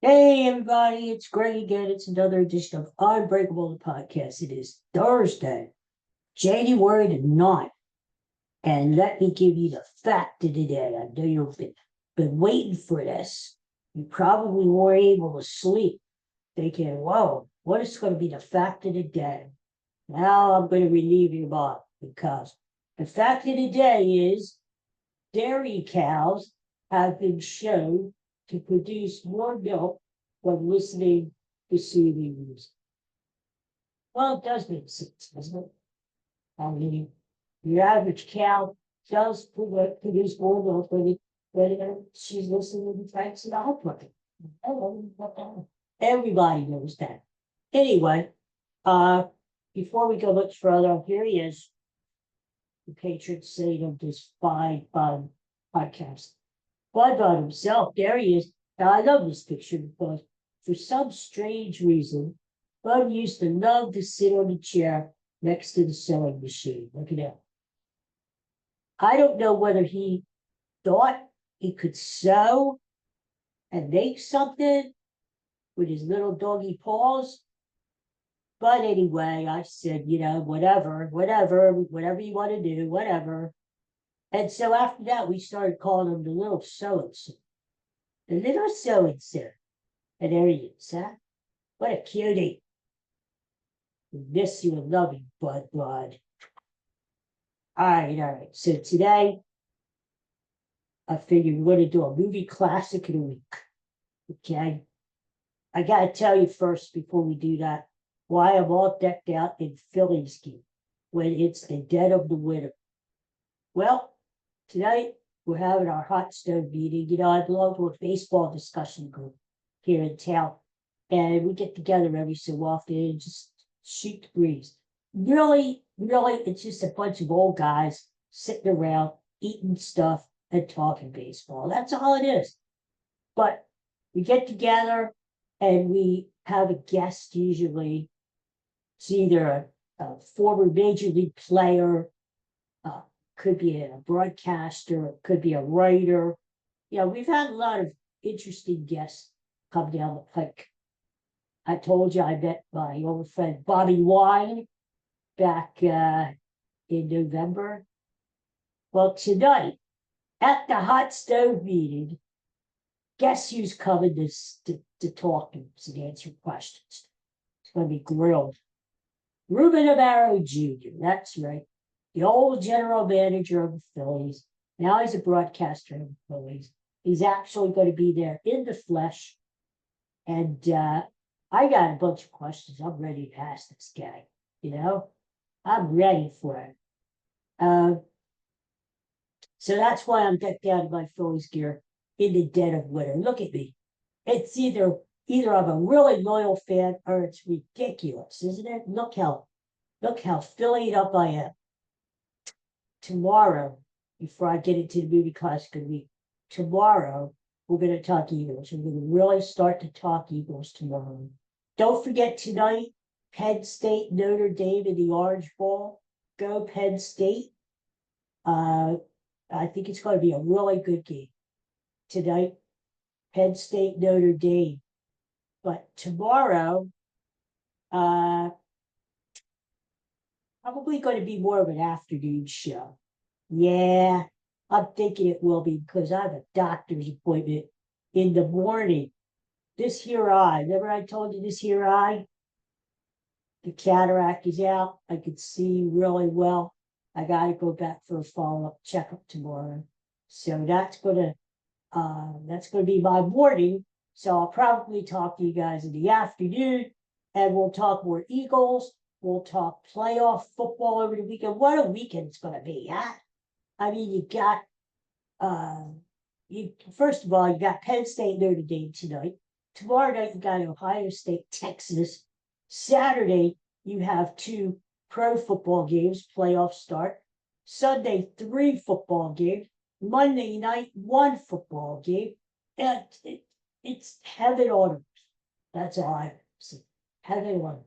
Hey everybody, it's Greg again. It's another edition of Unbreakable the podcast. It is Thursday, January the 9th, and let me give you the fact of the day. I know you've been waiting for this. You probably were able to sleep thinking, whoa, what is going to be the fact of the day? Now I'm going to relieve your mind because the fact of the day is dairy cows have been shown to produce more milk when listening to soothing music. Well, it does make sense, doesn't it? I mean, your average cow does produce more milk when she's listening to types of output. Everybody knows that. Anyway, uh, before we go much further, here he is, the patron saint of this fine, fun podcast. Bud himself, there he is. Now, I love this picture because for some strange reason, Bud used to love to sit on the chair next to the sewing machine. Look at that. I don't know whether he thought he could sew and make something with his little doggy paws. But anyway, I said, whatever you want to do, whatever. And so after that, we started calling him the little sewing center. The little sewing center. And there he is, huh? What a cutie. We miss you and love you, Bud. All right. So today, I figured we're going to do a movie classic of the week. Okay. I got to tell you first, before we do that, why I'm all decked out in Phillies gear when it's the dead of the winter. Well, tonight, we're having our hot stove meeting. I belong to a baseball discussion group here in town. And we get together every so often and just shoot the breeze. Really, it's just a bunch of old guys sitting around eating stuff and talking baseball. That's all it is. But we get together and we have a guest usually. It's either a former major league player, uh, could be a broadcaster, could be a writer. We've had a lot of interesting guests come down the pike. I told you I met my old friend Bobby Wine back in November. Well, tonight at the hot stove meeting, guess who's coming to talk to us and answer questions? It's going to be grilled. Ruben Amaro Jr., that's right. The old general manager of the Phillies. Now he's a broadcaster of the Phillies. He's actually going to be there in the flesh. And I got a bunch of questions I'm ready to ask this guy. I'm ready for it. So that's why I'm decked out in my Phillies gear in the dead of winter. Look at me. It's either I'm a really loyal fan or it's ridiculous, isn't it? Look how Phillied up I am. Tomorrow, before I get into the movie classic of the week, tomorrow we're going to talk Eagles. We're going to really start to talk Eagles tomorrow. Don't forget tonight, Penn State, Notre Dame in the Orange Bowl. Go Penn State. I think it's going to be a really good game tonight. Penn State, Notre Dame. But tomorrow, probably going to be more of an afternoon show. Yeah, I'm thinking it will be because I have a doctor's appointment in the morning. This here eye, remember I told you this here eye? The cataract is out. I could see really well. I got to go back for a follow-up checkup tomorrow. So that's gonna be my morning. So I'll probably talk to you guys in the afternoon, and we'll talk more Eagles. We'll talk playoff football over the weekend. What a weekend it's gonna be, huh? I mean, you got you first of all, you got Penn State, Notre Dame tonight. Tomorrow night you got Ohio State, Texas. Saturday you have two pro football games, playoff start. Sunday, three football games. Monday night, one football game. And it's heaven on earth. That's all I see. Heaven on earth.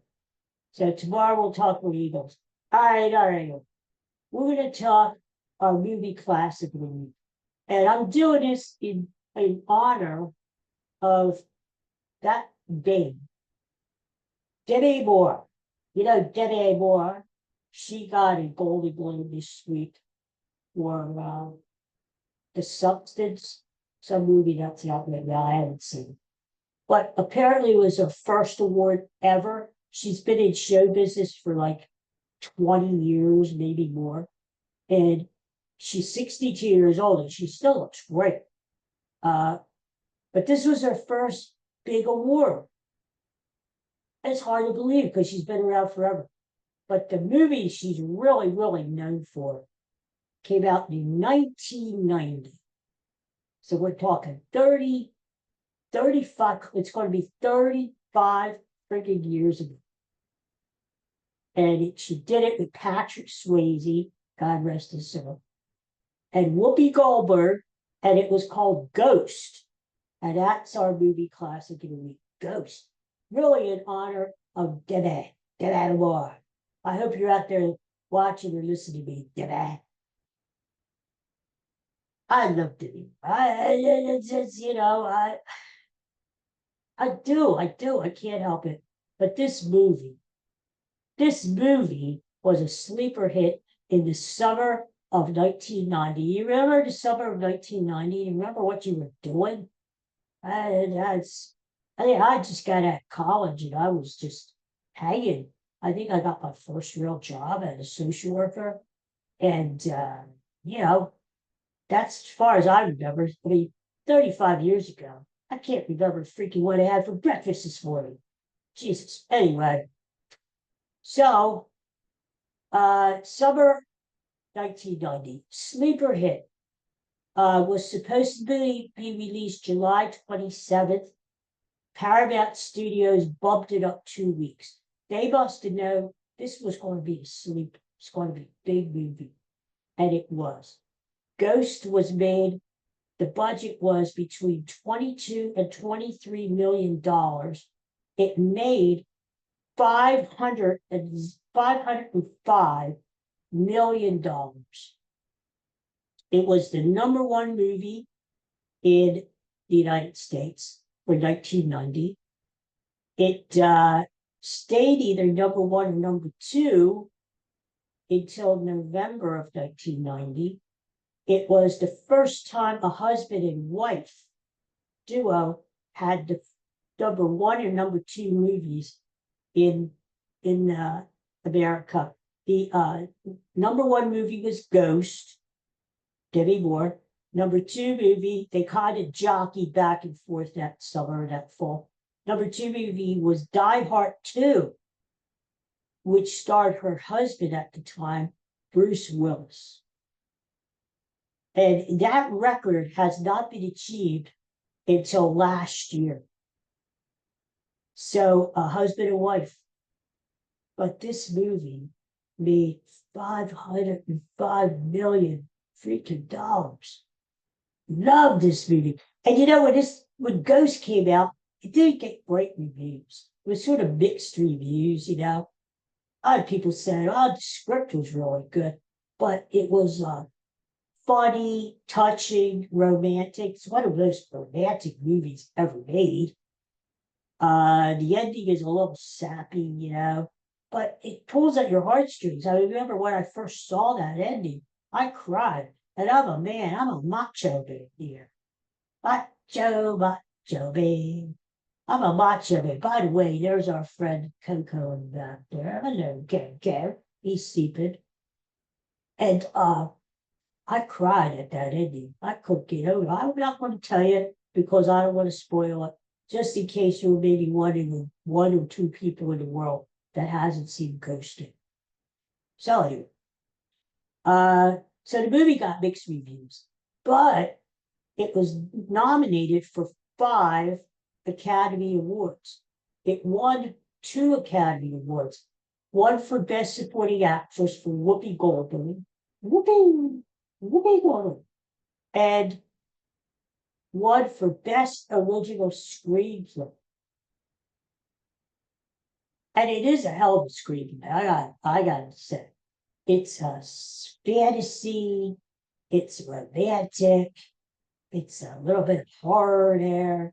So tomorrow we'll talk with Eagles. All right. We're going to talk our movie classic of the week. And I'm doing this in honor of that babe, Demi Moore, Demi Moore, she got a Golden Globe this week for The Substance, some movie that's out right now. I haven't seen. But apparently it was her first award ever. She's been in show business for like 20 years, maybe more. And she's 62 years old and she still looks great. But this was her first big award. It's hard to believe because she's been around forever. But the movie she's really, really known for came out in 1990. So we're talking 35, it's going to be 35 freaking years ago. And she did it with Patrick Swayze, God rest his soul, and Whoopi Goldberg, and it was called Ghost. And that's our movie classic of the week, Ghost. Really in honor of Demi Moore. I hope you're out there watching or listening to me, Demi. I love Demi. I do. I can't help it. But this movie was a sleeper hit in the summer of 1990. You remember the summer of 1990? You remember what you were doing? I just got out of college and I was just hanging. I think I got my first real job as a social worker. And, that's as far as I remember. 35 years ago. I can't remember freaking what I had for breakfast this morning. Jesus. Anyway. So, summer 1990, sleeper hit. Was supposed to be released July 27th. Paramount Studios bumped it up 2 weeks. They must have known this was going to be it's going to be a big movie. And it was. Ghost was made, the budget was between $22 and $23 million. It made $505 million. It was the number one movie in the United States for 1990. It stayed either number one or number two until November of 1990. It was the first time a husband and wife duo had the number one or number two movies in America. The number one movie was Ghost, Demi Moore. Number two movie, they kind of jockeyed back and forth that summer, that fall. Number two movie was Die Hard 2, which starred her husband at the time, Bruce Willis. And that record has not been achieved until last year. So a husband and wife. But this movie made $505 million freaking dollars. Love this movie. And when Ghost came out, it didn't get great reviews. It was sort of mixed reviews, A lot of people said, the script was really good. But it was funny, touching, romantic. It's one of the most romantic movies ever made. The ending is a little sappy, but it pulls at your heartstrings. I remember when I first saw that ending, I cried. And I'm a man, I'm a macho man here. Macho man. I'm a macho man. By the way, there's our friend Coco in the back there. Hello, Kev. He's sleeping. And I cried at that ending. I couldn't get over it. I'm not going to tell you because I don't want to spoil it, just in case you're maybe one or two people in the world that hasn't seen Ghost. So anyway, so the movie got mixed reviews, but it was nominated for 5 Academy Awards. It won 2 Academy Awards, one for Best Supporting Actress for Whoopi Goldberg, Whoopi Goldberg, and one for Best Original Screenplay. And it is a hell of a screenplay, I gotta say. It's a fantasy, it's romantic, it's a little bit of horror there.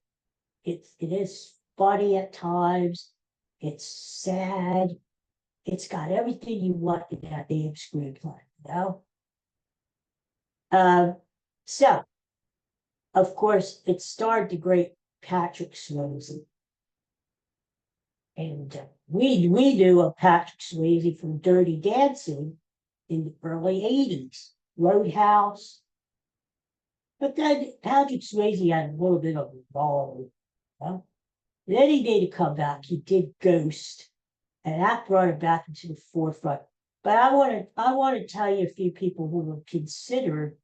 It is funny at times. It's sad. It's got everything you want in that damn screenplay, you know? So, of course, it starred the great Patrick Swayze. And we knew of Patrick Swayze from Dirty Dancing in the early 80s, Roadhouse. But then Patrick Swayze had a little bit of a role. You know? Then he made a comeback. He did Ghost, and that brought him back into the forefront. But I want to tell you a few people who were considered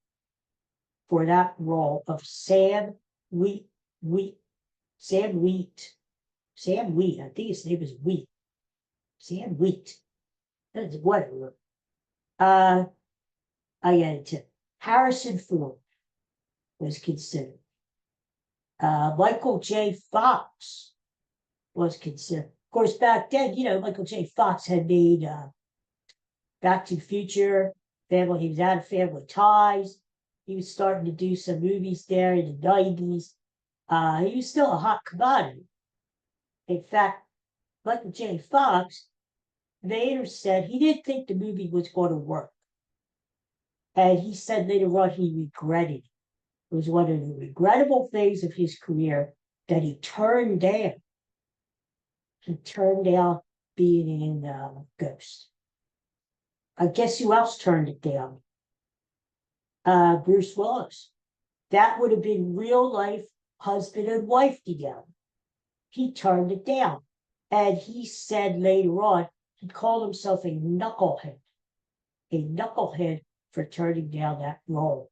for that role of Wheat, Sam Wheat, Sam Wheat. I think his name is Wheat, Sam Wheat. That's whatever. I got it too. Harrison Ford was considered. Michael J. Fox was considered. Of course, back then, Michael J. Fox had made Back to the Future, Family. He was out of Family Ties. He was starting to do some movies there in the 90s. He was still a hot commodity. In fact, Michael J. Fox later said he didn't think the movie was going to work. And he said later on he regretted it. It was one of the regrettable things of his career that he turned down. He turned down being in Ghost. I guess who else turned it down? Bruce Willis. That would have been real life husband and wife together. He turned it down. And he said later on, he called himself a knucklehead for turning down that role.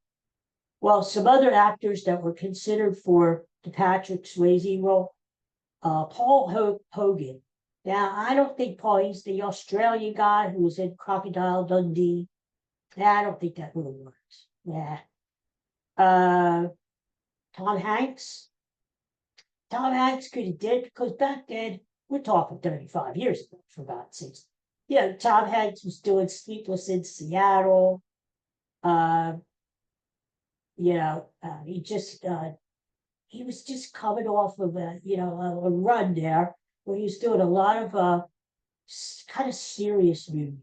Well, some other actors that were considered for the Patrick Swayze role, Paul Hogan. Now, I don't think he's the Australian guy who was in Crocodile Dundee. I don't think that really works. Yeah. Tom Hanks. Tom Hanks could have did, because back then, we're talking 35 years ago, for God's sakes. Tom Hanks was doing Sleepless in Seattle. He was just coming off of a run there where he was doing a lot of kind of serious movies,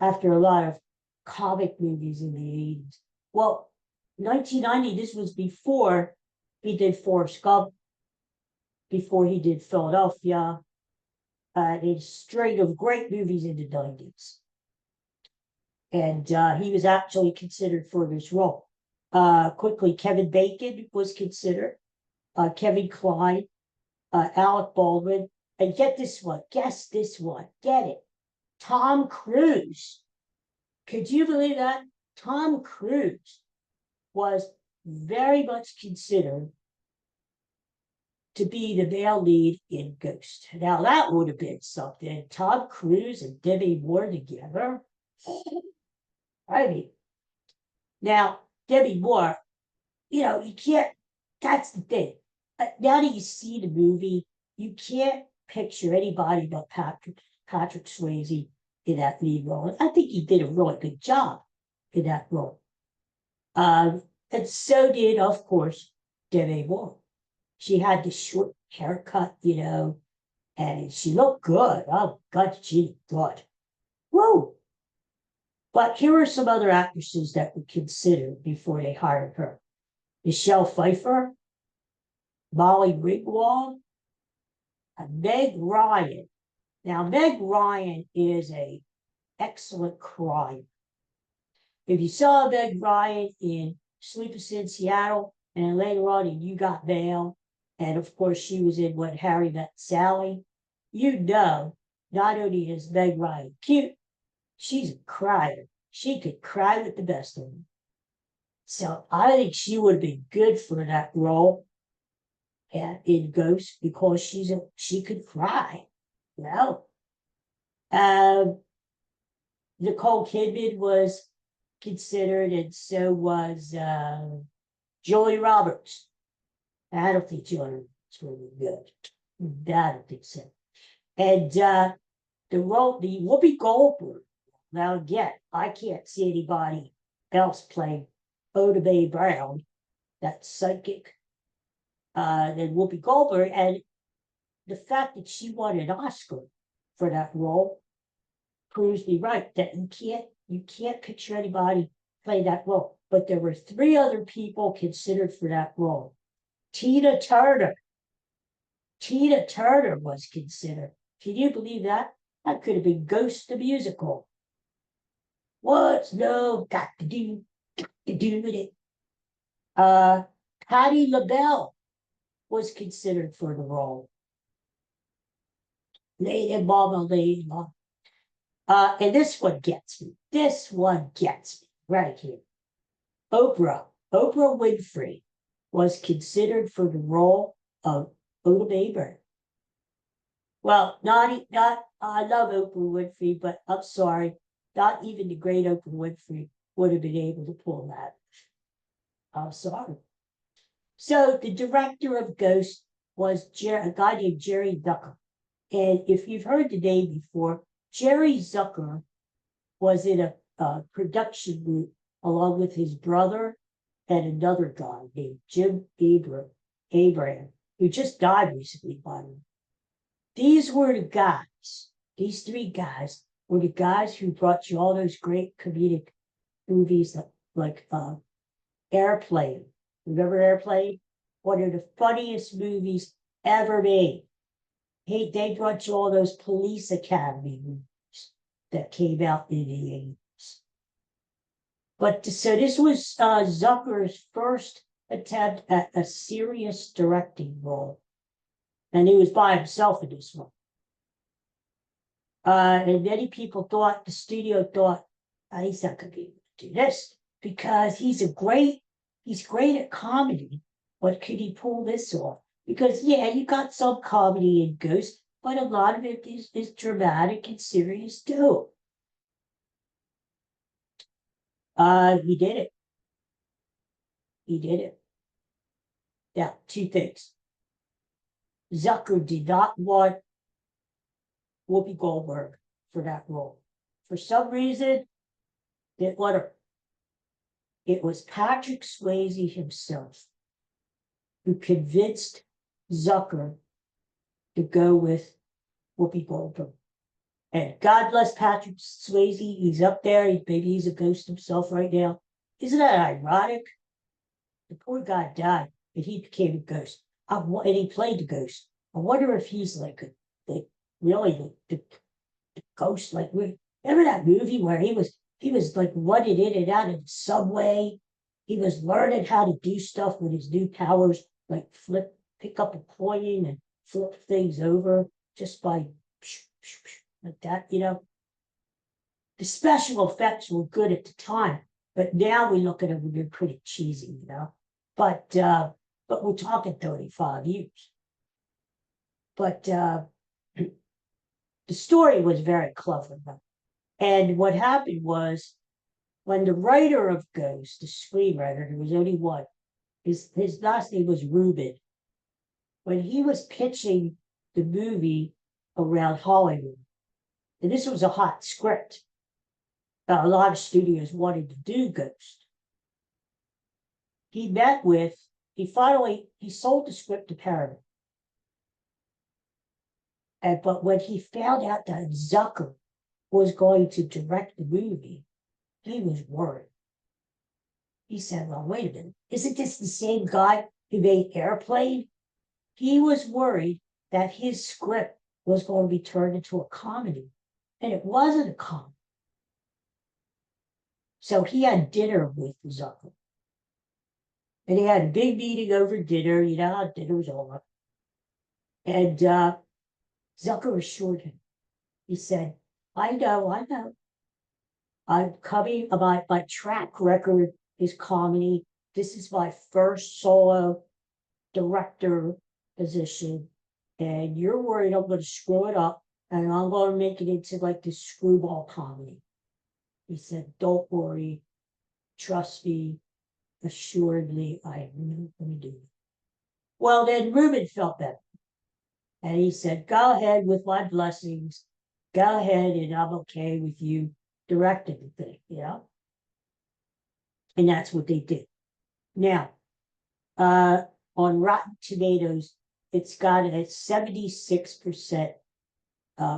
after a lot of comic movies in the 80s. Well, 1990, this was before he did Forrest Gump, before he did Philadelphia, a string of great movies in the 90s. And he was actually considered for this role. Quickly, Kevin Bacon was considered, Kevin Kline, Alec Baldwin, and guess this one, get it, Tom Cruise. Could you believe that? Tom Cruise was very much considered to be the male lead in Ghost. Now, that would have been something. Tom Cruise and Demi Moore together. I mean, now, Demi Moore, you can't, that's the thing. Now that you see the movie, you can't picture anybody but Patrick Swayze in that lead role. And I think he did a really good job in that role. And so did, of course, Demi Moore. She had the short haircut, and she looked good. Oh, God, she looked good. Whoa! But here are some other actresses that were considered before they hired her. Michelle Pfeiffer, Molly Ringwald, and Meg Ryan. Now, Meg Ryan is an excellent crier. If you saw Meg Ryan in Sleepless in Seattle, and then later on in You Got Mail, and of course she was in When Harry Met Sally, not only is Meg Ryan cute, she's a crier. She could cry with the best of them. So I think she would have been good for that role in Ghost, because she could cry. Nicole Kidman was considered, and so was Julie Roberts. I don't think Julie Roberts was really good. I don't think so. And the Whoopi Goldberg. Now, again, I can't see anybody else playing Oda Mae Brown, that psychic, than Whoopi Goldberg. And the fact that she won an Oscar for that role proves me right that you can't picture anybody play that role. But there were three other people considered for that role. Tina Turner. Tina Turner was considered. Can you believe that? That could have been Ghost the Musical. What's love got to do with it? Patti LaBelle was considered for the role. Lady Mama, Lady Mama. And this one gets me. This one gets me right here. Oprah Winfrey was considered for the role of Oda Baber. Well, not, I love Oprah Winfrey, but I'm sorry, not even the great Oprah Winfrey would have been able to pull that. I'm sorry. So the director of Ghost was a guy named Jerry Zucker. And if you've heard the name before, Jerry Zucker was in a production group along with his brother and another guy named Jim Abraham, who just died recently, by the way. These were the guys, these three guys were the guys who brought you all those great comedic movies like Airplane. Remember Airplane? One of the funniest movies ever made. Hey, they brought you all those Police Academy movies that came out in the 80s. But so this was Zucker's first attempt at a serious directing role. And he was by himself in this one. And many people thought, the studio thought, he's not going to be able to do this because he's great at comedy. But could he pull this off? Because, yeah, you got some comedy in Ghost, but a lot of it is dramatic and serious too. He did it. He did it. Yeah, two things. Zucker did not want Whoopi Goldberg for that role. For some reason, didn't want her. It was Patrick Swayze himself who convinced Zucker to go with Whoopi Goldberg. And God bless Patrick Swayze. He's up there. Maybe he's a ghost himself right now. Isn't that ironic? The poor guy died, and he became a ghost. And he played the ghost. I wonder if he's like really the ghost. Like, remember that movie where he was like running in and out of the subway? He was learning how to do stuff with his new powers, like pick up a coin and flip things over just by like that, you know. The special effects were good at the time, but now we look at them and they're pretty cheesy, you know. But we're talking 35 years. But the story was very clever, though. And what happened was, when the writer of Ghost, the screenwriter, there was only one, his last name was Rubin. When he was pitching the movie around Hollywood, and this was a hot script, a lot of studios wanted to do Ghost. He sold the script to Paramount. But when he found out that Zucker was going to direct the movie, he was worried. He said, well, wait a minute, isn't this the same guy who made Airplane? He was worried that his script was going to be turned into a comedy, and it wasn't a comedy. So he had dinner with Zucker. And he had a big meeting over dinner, you know how dinner's over. And Zucker assured him. He said, I know. I'm coming, my track record is comedy. This is my first solo director position. And you're worried I'm going to screw it up and I'm going to make it into like this screwball comedy. He said, don't worry. Trust me. Assuredly, I am going to do it. Well, then Reuben felt better. And he said, go ahead with my blessings. Go ahead, and I'm okay with you directing the thing, you know? And that's what they did. Now, on Rotten Tomatoes, it's got a 76%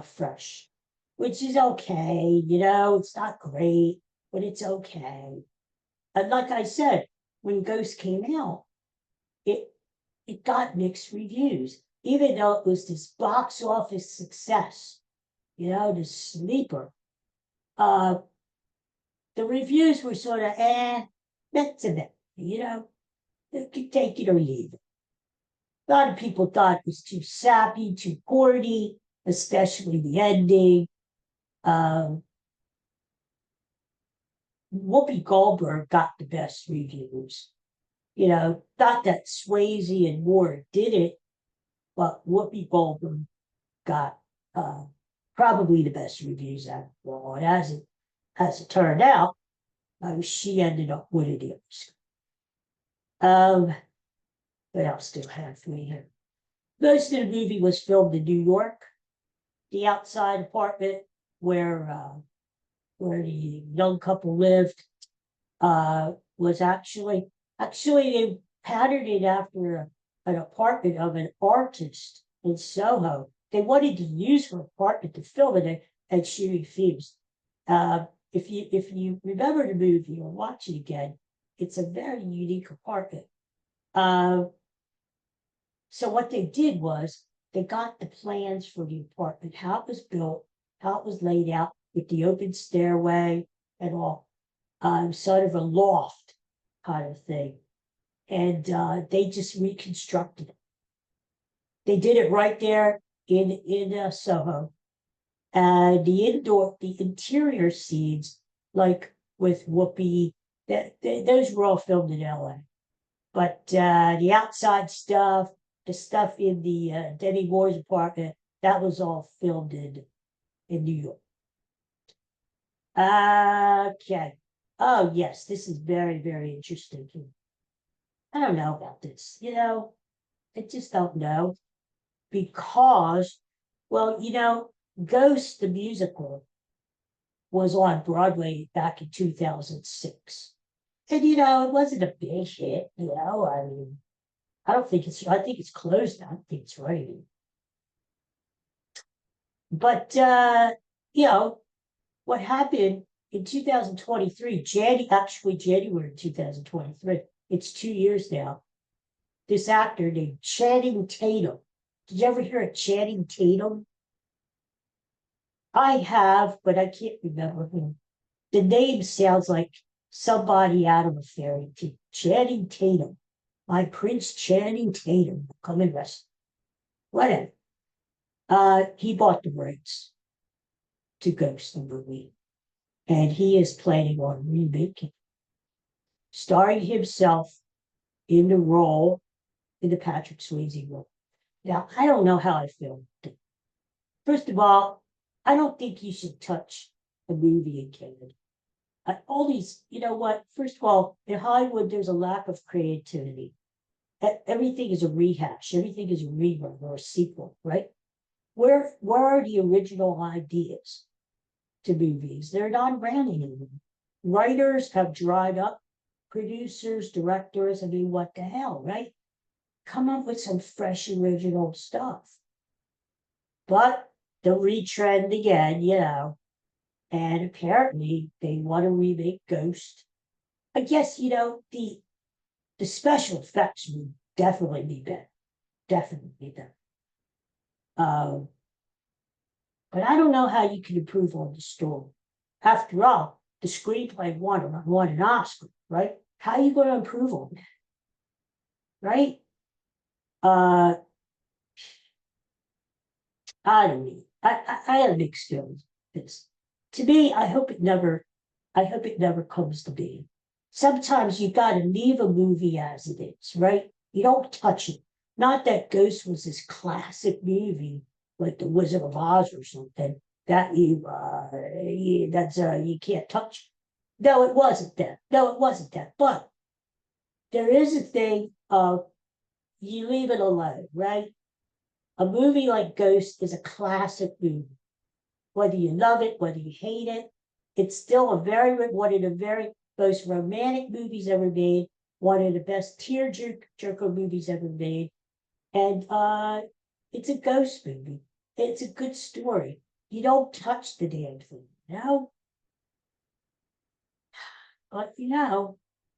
fresh, which is okay. It's not great, but it's okay. And like I said, when Ghost came out, it it got mixed reviews, even though it was this box office success, the sleeper. Uh, the reviews were sort of that's a bit, you could take it or leave it. A lot of people thought it was too sappy, too corny, especially the ending. Um, Whoopi Goldberg got the best reviews. Not that Swayze and Moore did it, but Whoopi Goldberg got probably the best reviews out of it all. And as it turned out, she ended up winning the Oscar. What else do I have for you here? Most of the movie was filmed in New York. The outside apartment where the young couple lived was actually they patterned it after an apartment of an artist in Soho. They wanted to use her apartment to film it, and she refused. If you remember the movie or watch it again, it's a very unique apartment. So what they did was they got the plans for the apartment, how it was built, how it was laid out, with the open stairway and all, sort of a loft kind of thing. And they just reconstructed it. They did it right there in Soho. And the interior scenes, like with Whoopi, those were all filmed in LA. But the outside stuff, the stuff in the Demi Moore's apartment, that was all filmed in New York. Okay. Oh, yes, this is very, very interesting. I don't know about this. I just don't know. Because, well, Ghost the musical was on Broadway back in 2006. And, it wasn't a big hit, I mean, I think it's closed now. I think it's rated. But, what happened in 2023, January 2023, it's 2 years now, this actor named Channing Tatum. Did you ever hear of Channing Tatum? I have, but I can't remember him. The name sounds like somebody out of a fairy tale. Channing Tatum. My Prince Channing Tatum. Come and rest. Whatever. He bought the rights to Ghost the movie. And he is planning on remaking, starring himself in the role, in the Patrick Swayze role. Now, I don't know how I feel. First of all, I don't think you should touch a movie in Canada. All these, you know what? First of all, in Hollywood, there's a lack of creativity. Everything is a rehash. Everything is a rerun or a sequel, right? Where are the original ideas to movies? They're not around anymore. Writers have dried up. Producers, directors, I mean, what the hell, right? Come up with some fresh, original stuff. But they'll retrend again, and apparently they want to remake Ghost. I guess, the special effects would definitely be better. Definitely be better. But I don't know how you can improve on the story. After all, the screenplay won an Oscar, right? How are you going to improve on that? Right? I don't know. I have mixed feelings. This, to me, I hope it never comes to be. Sometimes you got to leave a movie as it is, right? You don't touch it. Not that Ghost was this classic movie like The Wizard of Oz or something that you can't touch. No, it wasn't that. No, it wasn't that. But there is a thing of you leave it alone, right? A movie like Ghost is a classic movie. Whether you love it, whether you hate it, it's still one of the very most romantic movies ever made, one of the best tearjerker movies ever made. And it's a ghost movie. It's a good story. You don't touch the damn thing, you know?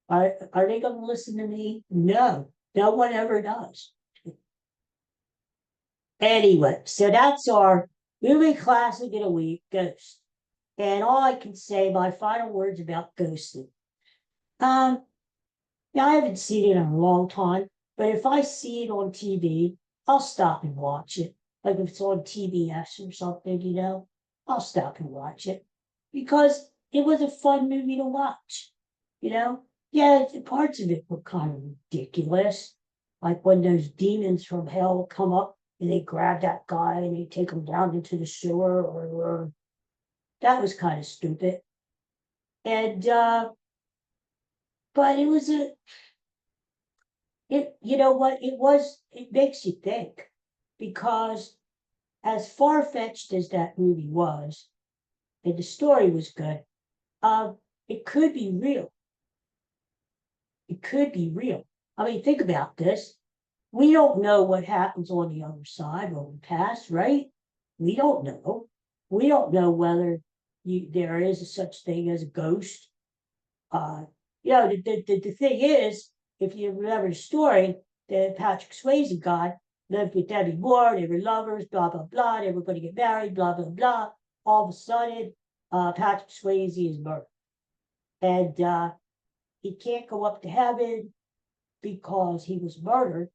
But are they gonna listen to me? No, no one ever does. Anyway, so that's our movie classic of the week, Ghost. And all I can say, my final words about Ghosted. Um, yeah, I haven't seen it in a long time, but if I see it on TV, I'll stop and watch it. Like if it's on TBS or something, I'll stop and watch it because it was a fun movie to watch. You know, yeah, parts of it were kind of ridiculous, like when those demons from hell come up and they grab that guy and they take him down into the sewer, or that was kind of stupid. And but it was a it you know what it makes you think because as far-fetched as that movie was and the story was good, um it could be real. It could be real. I mean, think about this. We don't know what happens on the other side when we pass, right? We don't know. We don't know whether there is a such thing as a ghost. uh the thing is, if you remember the story, the Patrick Swayze guy lived with Debbie Moore, they were lovers, blah blah blah, they were going to get married, blah blah blah. All of a sudden, Patrick Swayze is murdered, and he can't go up to heaven because he was murdered,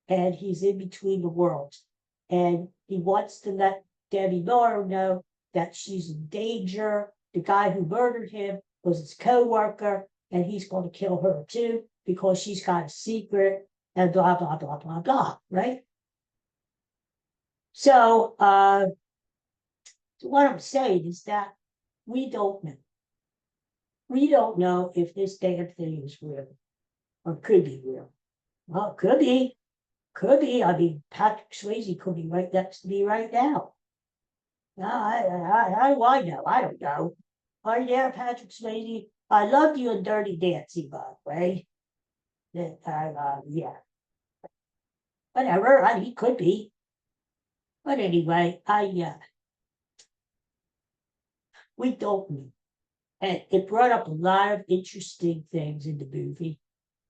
and he's in between the worlds, and he wants to let Debbie Moore know that she's in danger. The guy who murdered him was his co-worker, and he's going to kill her too because she's got a secret, and blah blah blah blah blah, right? So what I'm saying is that we don't know. We don't know if this damn thing is real or could be real. Well, it could be. Could be. I mean, Patrick Swayze could be right next to me right now. How do I know? I don't know. Are you there, Patrick Swayze? I loved you in Dirty Dancing, by the way. Yeah, whatever. He could be. But anyway, we don't know. And it brought up a lot of interesting things in the movie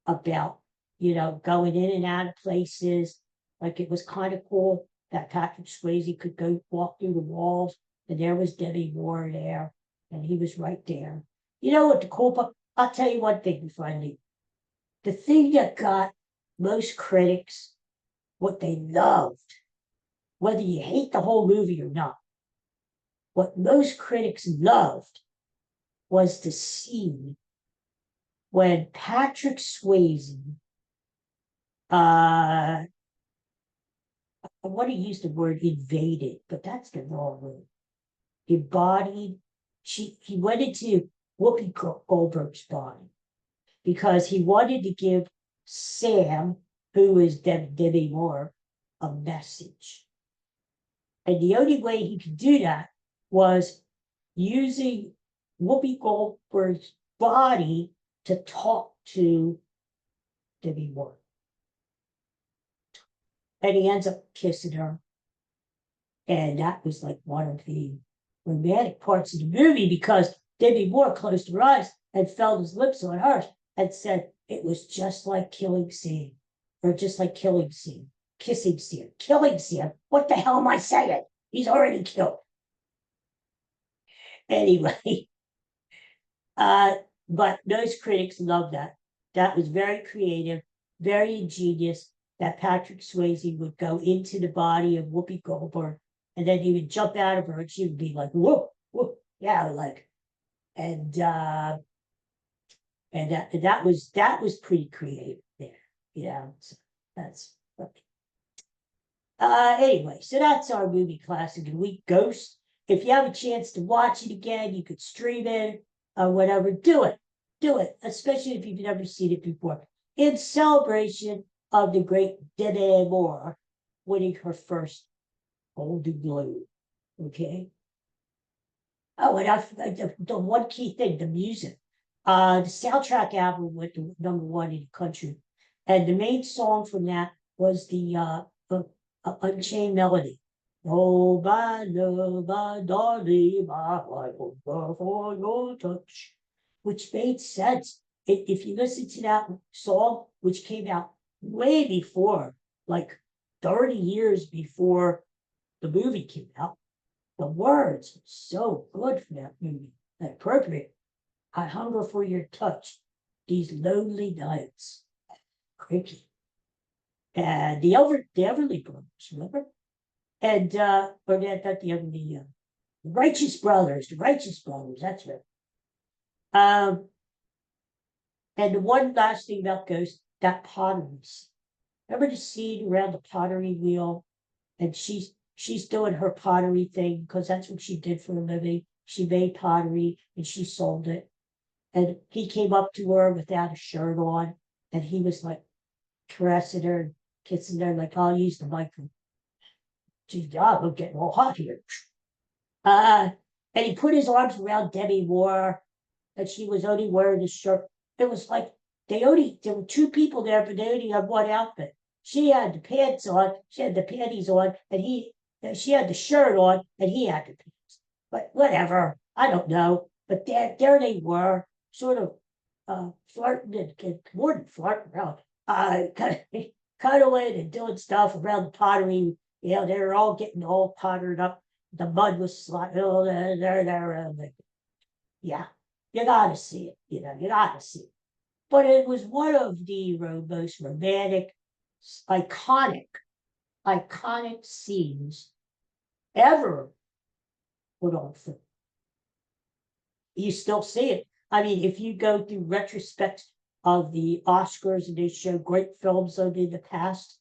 about, going in and out of places. Like it was kind of cool that Patrick Swayze could go walk through the walls, and there was Debbie Moore there, and he was right there. You know what the cool part? I'll tell you one thing before I leave. The thing that got most critics what they loved, whether you hate the whole movie or not, what most critics loved was the scene when Patrick Swayze, uh, I want to use the word invaded, but that's the wrong word. Embodied. He went into Whoopi Goldberg's body because he wanted to give Sam, who is Debbie Moore, a message. And the only way he could do that was using Whoopi Goldberg's body to talk to Debbie Moore. And he ends up kissing her. And that was like one of the romantic parts of the movie because Debbie Moore closed her eyes and felt his lips on hers and said it was just like killing Sam, or just like killing Sam, kissing Sam, killing Sam. What the hell am I saying? He's already killed. Anyway, but those critics love that. That was very creative, very ingenious. That Patrick Swayze would go into the body of Whoopi Goldberg, and then he would jump out of her, and she would be like, "Whoop, whoop, yeah," like, and that was pretty creative there, So that's okay. Anyway, so that's our movie classic of the week, Ghost. If you have a chance to watch it again, you could stream it or whatever. Do it. Do it, especially if you've never seen it before. In celebration of the great Debbie Moore winning her first Golden Globe. Okay. Oh, and the one key thing, the music. The soundtrack album went to #1 in the country. And the main song from that was the Unchained Melody. Oh, my love, my darling, my life over for your touch, which made sense. If you listen to that song, which came out way before, like 30 years before the movie came out, the words are so good for that movie, appropriate. I hunger for your touch, these lonely nights. Creepy. And the Everly Brothers, remember? And or not the Everly, the Righteous Brothers, that's right. And the one last thing about Ghost, that pottery scene. Remember the scene around the pottery wheel, and she's doing her pottery thing because that's what she did for a living. She made pottery and she sold it. And he came up to her without a shirt on, and he was like caressing her, kissing her, like, I'll use the microphone. Geez, God, I'm getting all hot here. And he put his arms around Demi Moore, and she was only wearing a shirt. It was like there were two people there, but they only had one outfit. She had the pants on, she had the panties on, and she had the shirt on, and he had the pants. But whatever, I don't know. But there they were, sort of flirting and more than flirting around, cuddling and doing stuff around the pottery. You know, they were all getting all pottered up. The mud was sliding. Oh, there. Yeah, you gotta see it. You gotta see it. But it was one of the most romantic, iconic scenes ever put on film. You still see it. I mean, if you go through retrospect of the Oscars and they show great films of in the past,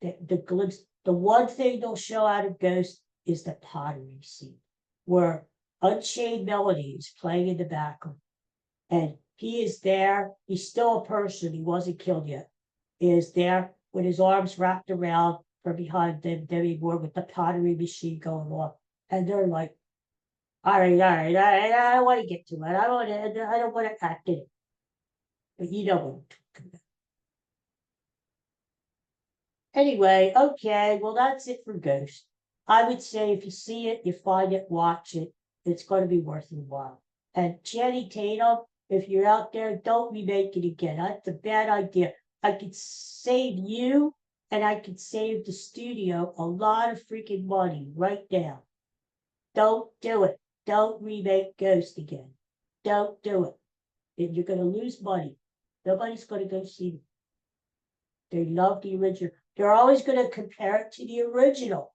the glimpse, the one thing they'll show out of Ghost is the pottery scene, where Unchained Melody is playing in the background. And he is there. He's still a person. He wasn't killed yet. He is there with his arms wrapped around from behind them, Demi Moore, with the pottery machine going on. And they're like, all right. I don't want to get to it. I don't want to act in it. But you know what I'm talking about. Anyway, okay. Well, that's it for Ghost. I would say if you see it, you find it, watch it. It's going to be worth your while. And Channing Tatum, if you're out there, don't remake it again. That's a bad idea. I could save you and I could save the studio a lot of freaking money right now. Don't do it. Don't remake Ghost again. Don't do it. And you're going to lose money. Nobody's going to go see it. They love the original. They're always going to compare it to the original.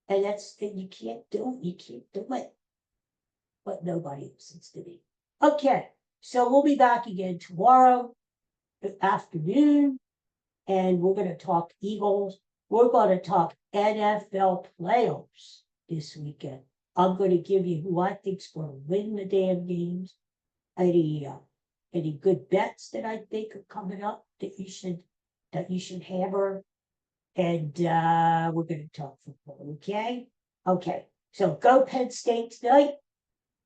And you can't do it. But nobody listens to me. Okay, so we'll be back again tomorrow afternoon, and we're going to talk Eagles. We're going to talk NFL playoffs this weekend. I'm going to give you who I think's going to win the damn games. Any good bets that I think are coming up that you should hammer. And we're going to talk football, okay? Okay, so go Penn State tonight.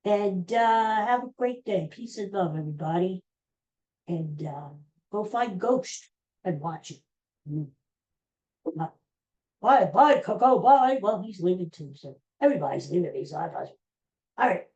And have a great day. Peace and love, everybody. And go find Ghost and watch it. Bye, Coco, bye. Well, he's leaving too, so everybody's leaving these. All right.